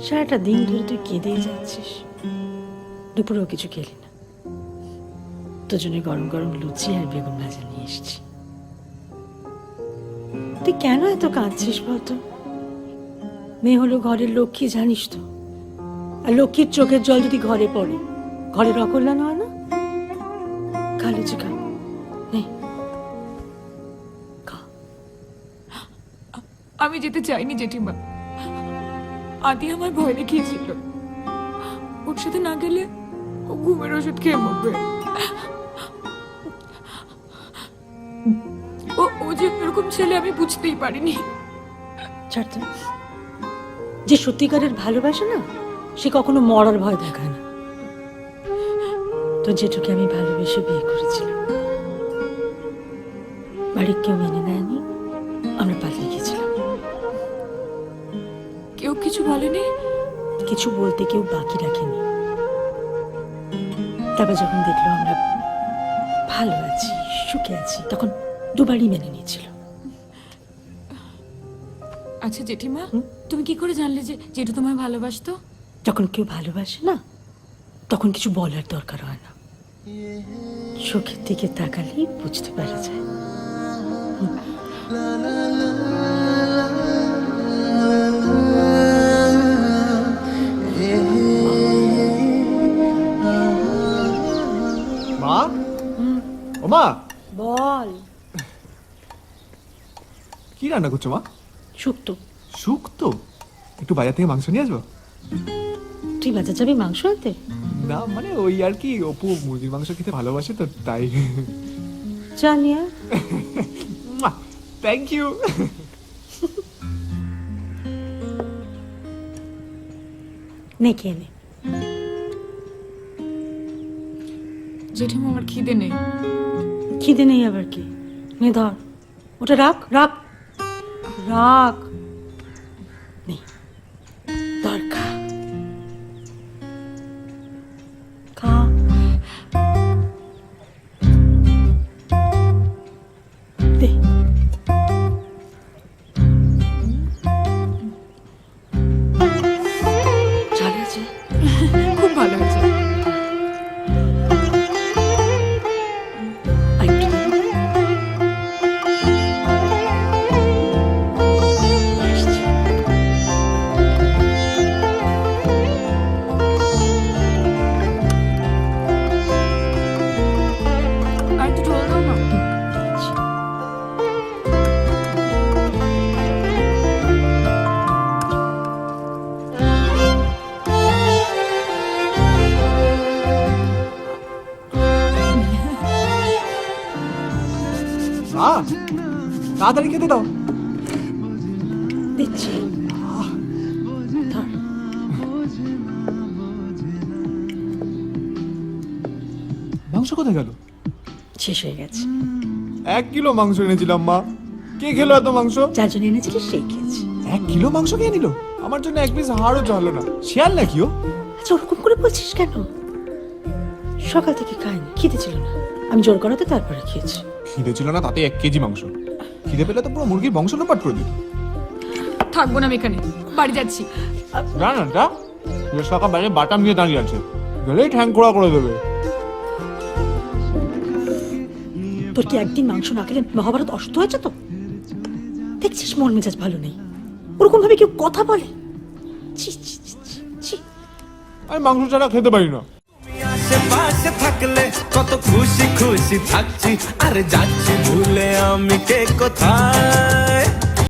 সারাটা দিন ধরে তুই কেঁদেই যাচ্ছিস, দুপুরেও কিছু খেলি না। তোর জন্য গরম গরম লুচি আর বেগুন ভাজা নিয়ে এসেছি। তুই কেন এত কাঁদছিস বলতো? মেয়ে হলো ঘরের লক্ষ্মী, জানিস তো। আর লক্ষ্মীর চোখের জল যদি ঘরে পড়ে, ঘরের অকল্যাণ হয় না। খা লুচি, খা। আমি যেতে চাইনি জেঠিমা। আদি আমার ভয় দেখিয়েছিল, ওর সাথে না গেলে ও ঘুমের ওষুধ খেয়ে মরবে। ও যে এরকম ছেলে আমি বুঝতেই পারিনি। ছাড় তো। যে সত্যিকারের ভালোবাসে না, সে কখনো মরার ভয় দেখায় না। তো যেটুকু আমি ভালোবেসে বিয়ে করেছিলাম, বাড়ির কেউ মেনে নেয়নি, আমরা পালিয়ে গেছিলাম। কেউ কিছু বলেনি? কিছু বলতে কেউ বাকি রাখেনি। তারপর যখন দেখলো আমরা ভালো আছি, সুখে আছি, তখন দুবারই মেনে নিয়েছিল। আচ্ছা জেঠিমা, তুমি কি করে জানলে যে যেটা তোমায় ভালোবাসতো? যখন কেউ ভালোবাসে না, তখন কিছু বলার দরকার হয় না, চোখের দিকে তাকালেই বুঝতে পারা যায়। মা, ও মা, বল। কি রান্না করছো মা? শুক্তো। শুক্তো? একটু বাজার থেকে মাংস নিয়ে আসবো? তুই বাজার যাবি মাংস আনতে? না মানে ওই আর কি, অপু মুরগির মাংস খেতে ভালোবাসে তো তাই। জানিয়া। Thank you. নে খেয়ে নে। জেঠিমা আমার খিদে নেই। খিদে নেই আবার কি? নে ধর, ওটা রাখ রাখ রাখ। নে ধর, খা খা। দে। ঝাল আছে? খুব ভালো হয়েছে। আরেকটু দে। আসছি। আর একটু ঝোল দাও না। মা, তাড়াতাড়ি খেতে দাও। দিচ্ছি। ধর। মাংস কোথায় গেল? শেষ হয়ে গেছে। 1 কিলো মাংস এনেছিলাম মা, কে খেলো এত মাংস? যার জন্য এনেছিলিস সেই খেয়েছি। 1 কিলো মাংস খেয়ে নিল? আমার জন্য 1 পিস হাড়ও চাইলো না। শিয়াল নাকি ও? আচ্ছা, ওরকম করে বলছিস কেন? সকাল থেকে খাইনি, খিদে ছিল না, আমি জোর করাতে তারপরে খেয়েছি। খিদে ছিল না তাতে 1 কেজি মাংস? খিদে পেলে তো পুরো মুরগির বংশ লোপাট করে দিত। থাকবো না আমি এখানে, বাড়ি যাচ্ছি। না না, তা সকাল বাইরে বাটাম নিয়ে দাঁড়িয়ে আছে, গেলেই ঠ্যাং খোড়া করে দেবে। তোর কি একদিন মাংস না খেলে মহাভারত অসুস্থ হয়েছে তো? দেখছিস মন মেজাজ ভালো নেই, ওরকম ভাবে কেউ কথা বলে? ছি ছি ছি ছি, ছি। আমি মাংস ছাড়া খেতে পারি না। আশেপাশে থাকলে কত খুশি খুশি থাকছি, আরে যাচ্ছি ভুলে আমি কে কোথায়।